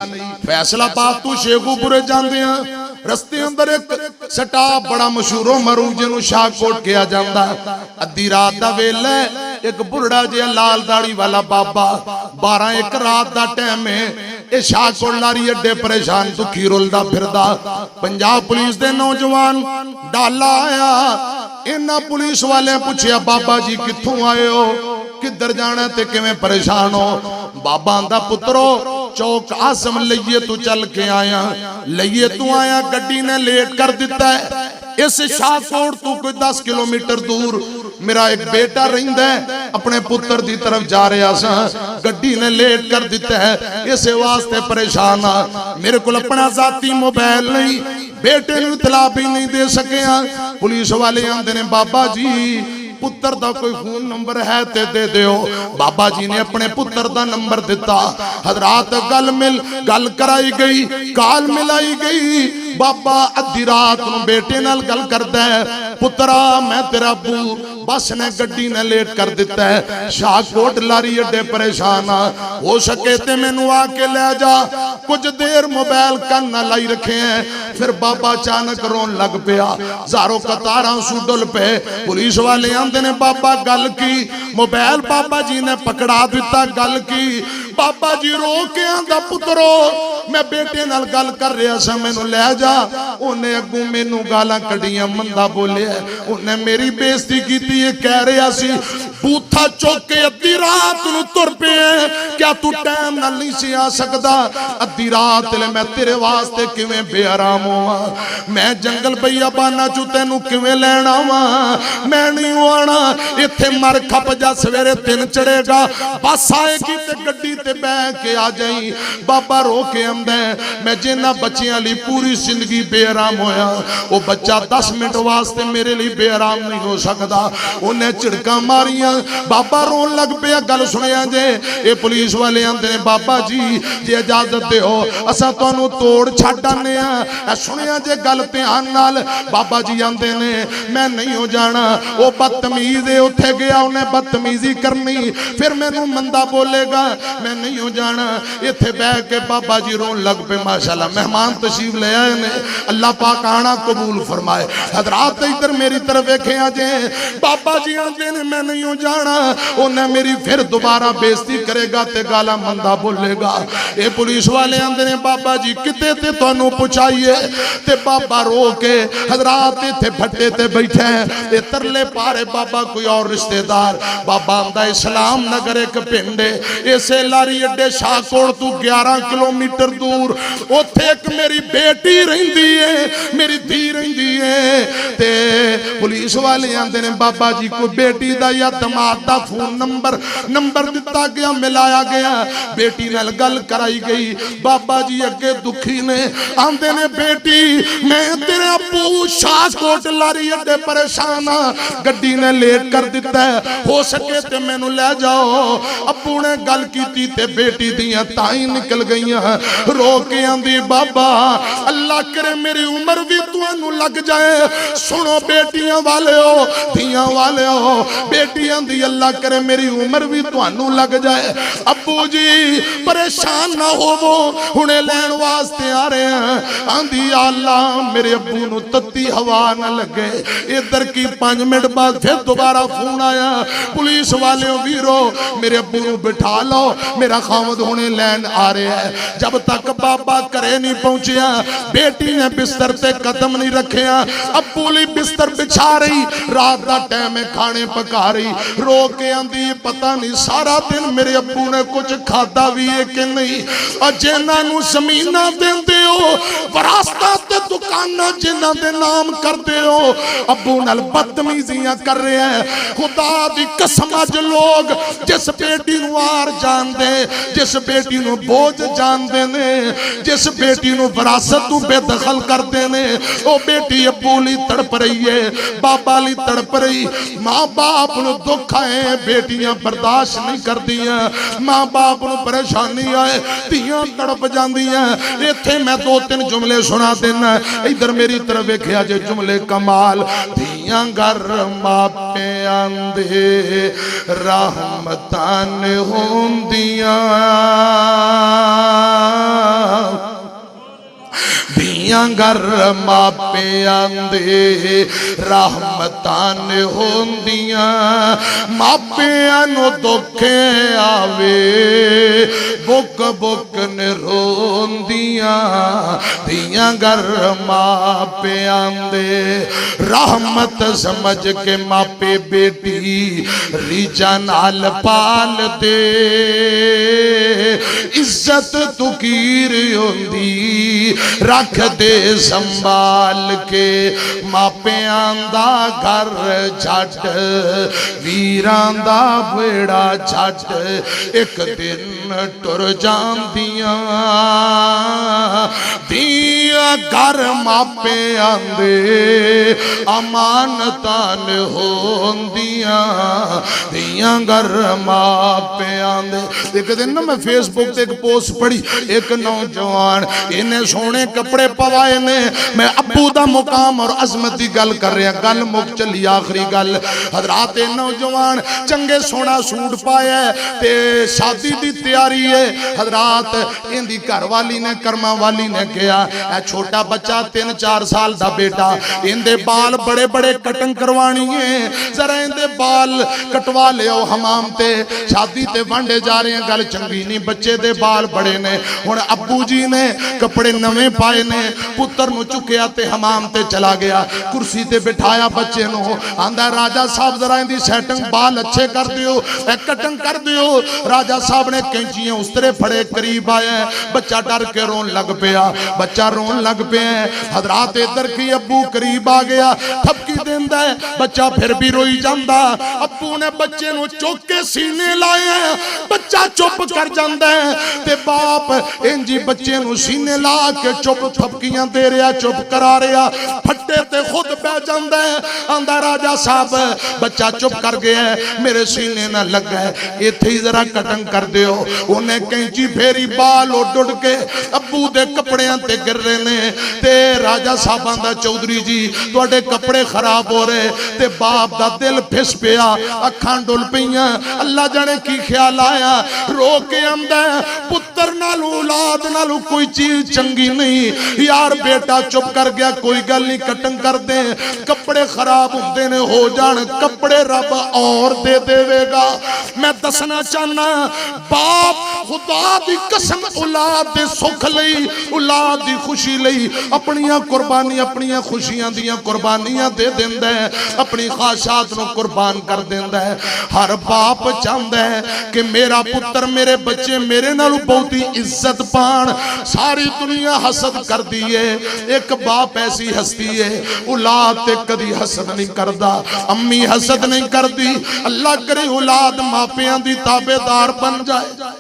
फैसलाबाद तू शेखूपुरे जाते हैं रस्ते अंदर एक स्टाफ बड़ा मशहूर मरूफ जिन्होंने शाहकोट किया जाता है। अद्धी रात का वेला एक बुढ़ा जिहा लाल दाड़ी वाला बाबा 12-1 रात का टाइम है ये शाहकोट लारी अड्डे परेशान दुखी रुलदा फिरदा। पंजाब पुलिस दे नौजवान डाला आया इन्हां पुलिस वाले पूछया बाबा जी कित्थों आए हो किधर जाना ते किवें परेशान हो। बाबा आंदा पुत्रो चौक आसम लइए तू चल के आया लइए तू आया गड्डी ने लेट कर दिता है। इस शाहकोट तू कोई 10 किलोमीटर दूर मेरा एक बेटा रहिंदा है अपने पुत्र दी तरफ जा रहा सा गड्डी ने लेट कर दिता है इस वास्ते परेशान आ। मेरे को अपना जाती मोबाइल नहीं बेटे नूं इतला भी नहीं दे सकिया। पुलिस वाले आंदे ने बाबा जी पुत्र दा कोई फोन नंबर है ते दे दियो। बाबा जी ने अपने पुत्र दा नंबर दिता। हजरात गल कराई गई काल मिलाई गई। बाबा अद्धी रात नूं बेटे नाल गल करदा है पुत्रा मैं तेरा अब्बू बस ने गड्डी ने लेट कर दिता है शाहकोट लारी अड्डे परेशान आ हो सके ते मैनू आके ले जा। कुछ देर मोबाइल कन लाई रखे हैं फिर बाबा अचानक रोन लग पिया जारो कतारां सुडल पे। पुलिस वाले आंदे ने बाबा गल की मोबाइल बाबा जी ने पकड़ा दिता गल की। बाबा जी रो के आंदा पुत्रो मैं बेटे नाल गल कर रहा सा मैनू ले जा। उन्हें अगू मैनू गालां कढ़ियां मंदा बोलिया उन्हें मेरी बेइज्जती की कह रहा सी बूथा चौक के अद्धी रात नूं तुर पे क्या तू टाइम नाल नहीं सी आ सकदा। अद्धी रात ले मैं तेरे वास्ते किवें बेआराम होवां मैं जंगल बियाबाना चू तैनू किवें लैण आवां मैं नहीं आना इत्थे मर खप जा सवेरे दिन चढ़ेगा बस आएगी ते गड्डी ते बैठ के आ जाई। बाबा रो के आंदा मैं जिन्हां बच्चियां लई पूरी जिंदगी बेआराम होया वो बच्चा 10 मिनट वास्ते मेरे लिए बेआराम नहीं हो सकदा। उन्हें झिड़का मारियां बाबा रोन लग पिया। गल सुनिया जे ये पुलिस वाले आंदे ने बाबा जी जे इजाजत दिओ असां तुहानू तोड़ छड्ड आने आ। सुनिया जे गल ध्यान नाल बाबा जी आंदे ने मैं नहीं हो जाना वो बदतमीज है उत्थे गया उन्हें बदतमीजी करनी फिर मैनू मंदा बोलेगा मैं नहीं हो जाना। इत्थे बैठ के बाबा जी रोन लग पे। माशाअल्लाह मेहमान तशरीफ ले आए ने अल्लाह पाक आना कबूल फरमाए। हजरात इधर मेरी तरफ वेखे जे बाबा जी आंदे ने मैं नहीं हो जाना उन्हें मेरी फिर दोबारा बेइज्जती करेगा ते गाला मंदा बोलेगा। ये पुलिस वाले आंदे ने बाबा जी किते ते तुहानू पहुंचाइए ते बाबा रो के हजरात इत्थे फट्टे ते बैठे ते तरले पारे बाबा कोई और रिश्तेदार। बाबा आंदा इस्लाम नगर एक पिंड इसे लारी अड्डे शाहकोट तू 11 किलोमीटर दूर उत्थे एक मेरी बेटी रहिंदी है मेरी धी रहिंदी है ते पुलिस वाले आंदे ने बाबा जी को बेटी दा या दमाद दा फोन नंबर दिता गया मिलाया गया बेटी नाल गल कराई गई। बाबा जी अगे दुखी ने आंदे ने बेटी मैं तेरे अब्बू शाहकोट लारी अड्डे परेशान आ गड्डी ने लेट कर दिता है हो सके ते मैनू ले जाओ। अब्बू ने गल कीती ते बेटी दियां ताई निकल गईयां रो के आंदी बाबा अल्लाह करे मेरी उम्र भी तुहानू लग जाए। सुनो बेटियां वाले हो धियां वाले हो बेटियां दी अल्लाह करे मेरी उम्र भी तुहानू लग जाए। अब्बू जी परेशान ना होवो हुणे लैण वास्ते आ रहे हैं। आंदी अल्लाह मेरे अब्बू नू तत्ती हवा ना लगे। इधर की 5 मिनट बाद फिर दोबारा फोन आया पुलिस वाले वीरो मेरे अब्बू नू बिठा लो मेरा खामद हुणे लैण आ रहा है। जब तक बाबा घरे नहीं पहुंचिया बेटी ने बिस्तर ते कदम नहीं रखिया। अब्बू लई बिस्तर बिछा रही रात का टाइम है खाने पका रही रो के आंदी पता नहीं सारा दिन मेरे अब्बू ने कुछ खाता भी है कि नहीं। जिन्हां नूं ज़मीनां देंदे हो वरासतां ते दुकानां जिन्हां दे नाम करदे हो अब्बू नाल बदतमीजियां कर रहे हैं। खुदा दी कसम अज लोग जिस बेटी नूं आर जानदे जिस बेटी नूं बोझ जानदे ने जिस बेटी नूं विरासत तों बेदखल करदे ने ओ बेटी अब्बू लई तड़प रही है बाबा लई तड़प रही। मां बाप नूं दुख आए बेटियां बर्दाश्त नहीं करदियां मां बाप नूं परेशानी आए धीयां तड़प जांदियां। इत्थे मैं 2-3 जुमले सुना देना इधर मेरी तरफ वेखिया जे जुमले कमाल। धीयां घर मापियां दे रहमतां होंदियां धियां घर मापियां दे रहमतां ने होंदियां मापियां नू दुखे आवे बुक बुक ने रोंदियां धियां घर मापियां दे रहमत समझ के मापे बेटी रीजा नाल पाल दे इज्जत तुकीर होंदी रख दे संभाल के मापियां दा घर छट वीरां दा बेड़ा छट एक दिन टुर जांदियां धियां घर मापियां दे अमानतां होंदियां धियां घर मापियां दे। एक दिन ना मैं फेसबुक ते एक पोस्ट पढ़ी एक नौजवान इन्हें सोने कपड़े पवाए ने मैं अब्बू दा मुकाम और अजमत की गल कर रहा गल मुक चली आखिरी गल हजरात नौजवान चंगे सोना सूट पाया ते शादी की तैयारी है हजरात इनकी घरवाली ने कर्मा वाली ने कहा छोटा बच्चा 3-4 साल का बेटा इनके बाल बड़े बड़े कटिंग करवानी है जरा इनके बाल कटवा लियो हमाम ते शादी ते वांडे जा रहे हैं गल चंगी नहीं बच्चे दे बाल बड़े ने हुण अब्बू जी ने कपड़े नवे पाए ने पुत्र नु चुकया ते हमाम ते चला गया कुर्सी ते बिठाया बच्चे नु आंदा राजा साहब जरा इनदी सेटिंग बाल अच्छे कर दियो कटिंग कर दियो राजा साहब ने कैंचियां उस्तरे फड़े करीब आया बच्चा डर के रोन लग पिया बच्चा रोन लग पिया हजरात इधर की अब्बू करीब आ गया थपकी देंदा है बच्चा फिर भी रोई जांदा अब्बू ने बच्चे नु चुक के सीने लाया बच्चा चुप कर जांदा है ते बाप इंजी बच्चे नु सीने ला के चुप थपकियां दे रहा चुप करा रहा फट्टे ते खुद पै जांदा है आंदा राजा साहब बच्चा चुप कर गया मेरे सीने ना लगा है इत्थे ही जरा कटिंग कर दियो उन्हें कैंची फेरी बाल उड़ उड़ के अब्बू दे कपड़ियां ते गिर रहे ने ते राजा साहब आंदा चौधरी जी तुहाडे कपड़े खराब हो रहे ते बाप दा दिल फिस पिया अखां डुल पईयां अल्लाह जाने की ख्याल आया रो के आंदा पुत्र नाल औलाद नाल कोई चीज चंगी नहीं यार बेटा चुप कर गया कोई गल नहीं कटिंग कर दे कपड़े खराब होंदे ने हो जान कपड़े रब और दे देवेगा मैं दसना चाहना बाप खुदा दी कसम औलाद दे सुख लई औलाद दी खुशी लई अपनियां कुर्बानी अपनियां खुशियां दियां कुर्बानियां दे देंदा है अपनी ख्वाहिशात नु कुर्बान कर देंदा है हर बाप चाहता है कि मेरा पुत्र मेरे बच्चे मेरे नालों बहुती इज्जत पान सारी दुनिया हसद कर दी है एक बाप ऐसी हस्ती है औलाद ते कदी हसद नहीं करदा अम्मी हसद नहीं करदी अल्लाह करे औलाद मापियां दी ताबेदार बन जाए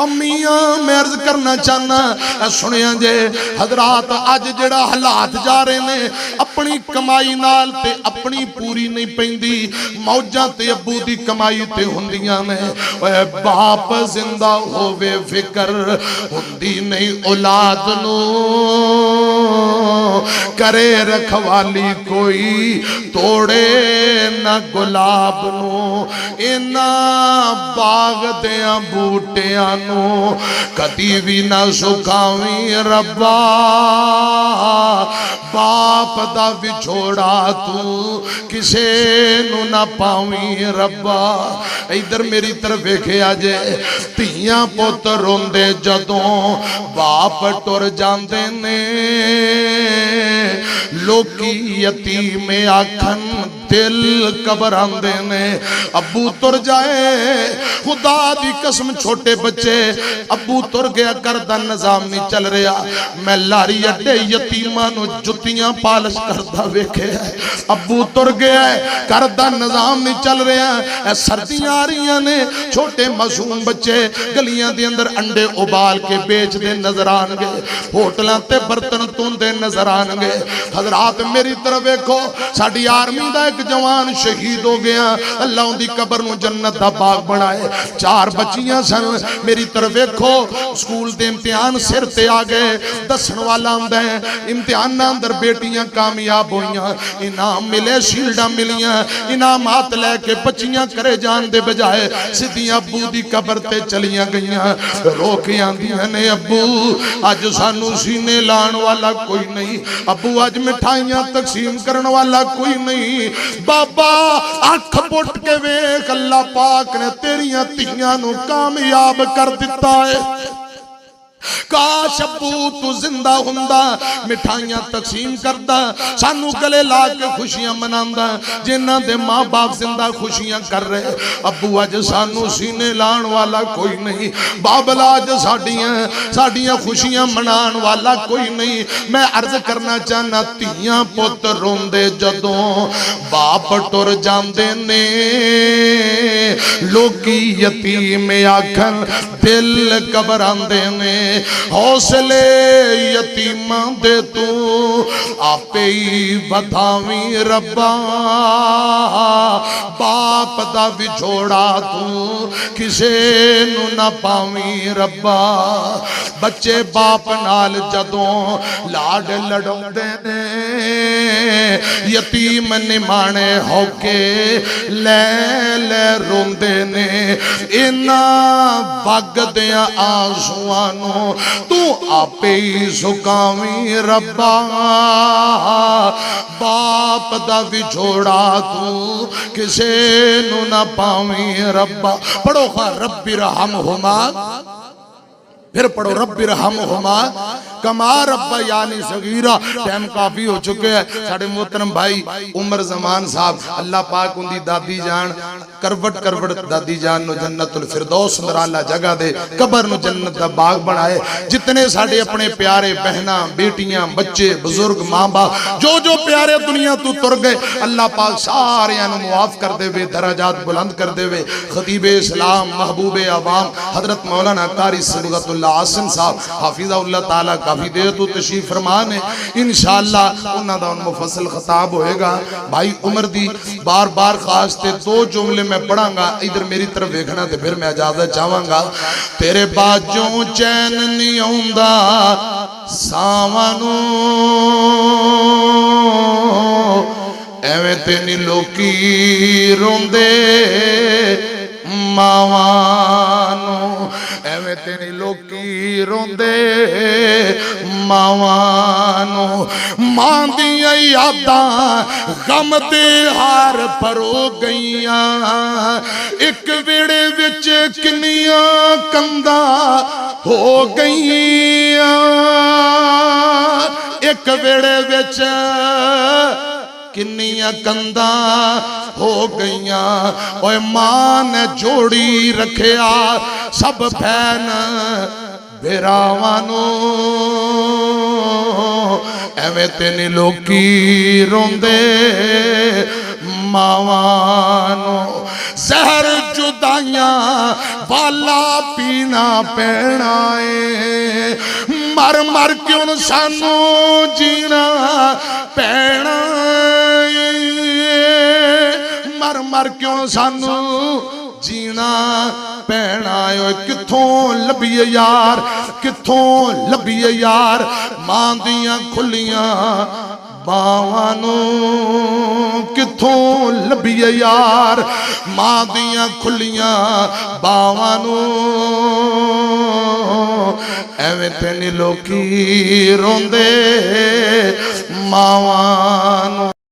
अम्मिया मैं अर्ज करना चाहना सुनिया जे हजरात अज जेड़ा हालात जा रहे ने अपनी कमाई नाल ते अपनी पूरी नहीं पैंदी मौजां ते अब्बू दी कमाई ते हुंदियां ने ओए बाप जिंदा होवे फिक्र हुंदी नहीं औलाद नू करे रखवाली कोई तोड़े ना गुलाब नू इना बाग देयां बूटियां कदी भी ना सुखावी रब्बा बाप दा विछोड़ा तू किसे नु ना पावी रब्बा इधर मेरी तरफ वेखिया जे धीयां पुत रोंदे जदों बाप टुर जांदे ने लोकी यतीम आखन दिल घबरांदे ने अब्बू तुर जाए खुदा दी कसम छोटे बच्चे अब्बू तुर गया घर दा निजाम नहीं चल रहा मैं लारी अड्डे यतीमां नु जुत्तियां पालिश करदा वेखिया अब्बू तुर गया घर दा निजाम नहीं चल रहा सर्दियां आ रही ने छोटे मासूम बच्चे गलियां दे अंदर अंडे उबाल के बेचदे नजर आएंगे होटलां ते बर्तन धोंदे नजर आएंगे हजरात मेरी तरफ वेखो साडी आर्मी दा एक एक जवान शहीद हो गया, अल्लाह उनकी कबर नूं जन्नत दा बाग बनाए। 4 बच्चियां सन, मेरी तरफ देखो, स्कूल दे इम्तिहान सिर ते आ गए, दसन वाला आंदा है इम्तिहान अंदर बेटियां कामयाब होइयां, इनाम मिले, शील्डा मिलियां, इनामात लैके बच्चियां करे जान दे बजाए सीधियां अब्बू दी कबर ते चलियां गईयां। रो के आंदियां ने, अब्बू अज सानू सीने लाण वाला कोई नहीं, अब्बू अज मिठाइयां तकसीम करन वाला कोई नहीं। बाबा अख पुट के वेख, अल्लाह पाक ने तेरियां धीआं नू कामयाब कर दिता है। काश अब्बू तू जिंदा हुंदा, मिठाइयां तकसीम करदा, सानू गले ला के खुशियां मनांदा, जिन्हां दे मां बाप जिंदा खुशियां कर रहे। अब्बू अज सानू सीने लाण वाला कोई नहीं, बाबला अज साडियां खुशियां मनाण वाला कोई नहीं। मैं अर्ज करना चाहना, धीआं पुत रोंदे जदों बाप टुर जांदे ने, लोकी यतीम आखन दिल घबरांदे ने। हौसले यतीमां दे तू आपे ही वधावी रब्बा, बाप दा विछोड़ा तू किसे नू ना पावी रब्बा। बच्चे बाप नाल जदों लाड लड़ाउंदे ने, यतीम निमाणे होके लै लै रोंदे ने। इन्हां वगदियां आंसुआं नू तू आपे ही सुकावी रब्बा, बाप दा विछोड़ा तू किसे नू ना पावी रब्बा। पढ़ो खा रब्बी रहमहुमा, फिर पढ़ो रब्बी रहमहुमा कमा रब्बा यानी सगीरा। टाइम काफी हो चुके हैं। साडे मोहतरम भाई उमर जमान साहब, अल्लाह पाक उनकी दादी जान करवट करवट दादी जान नो जन्नतुल फिरदौस नराला जगह दे, कबर नु जन्नत दा बाग बनाए। जितने साडे अपने प्यारे बहना बेटियां बच्चे बुजुर्ग मां बाप जो जो प्यारे दुनिया तू तुर गए, अल्लाह पाक सारियां नु मुआफ कर देवे, दराजात बुलंद कर देवे। खतीबे इस्लाम महबूबे अवाम हजरत मौलाना कारी सबगतुल्लाह आसिम साहब हाफिज़हुल्लाह ताला काफी देर तो तशरीफ फरमान है, इंशाअल्लाह उन्हां दा मुफस्सल खिताब होएगा। भाई उमर दी बार बार खास ते 2 जुमले मैं पढ़ांगा, इधर मेरी तरफ देखना ते फिर मैं इजाजत चाहांगा। तेरे बाजों चैन नहीं आउंदा सावां नू, एवें ते नी लोकी रोंदे मावां नू, एवें ते नी लोकी रोंदे मावां नू। मां दियां यादां गम दे हार परो गईयां, एक वेड़े विच किन्नियां कंधां हो गईयां, एक वेड़े विच किन्नियां कंधां हो गईयां। ओए मां ने जोड़ी रखिया सब भैन बेरावां नू, एवें ते नी लोकी रोंदे मावां नू। जहर जुदाइयां वाला पीना पैना है, मर मर क्यों सानू जीना पैना, मर मर क्यों सानू जीना पैना। किथों लभीए यार, किथों लभीए यार, मां दियां खुलियां बावां नू, किथों लभीए यार, मां दियां खुलियां बावां नू, एवें ते नी लोकी रोंदे मावां नू।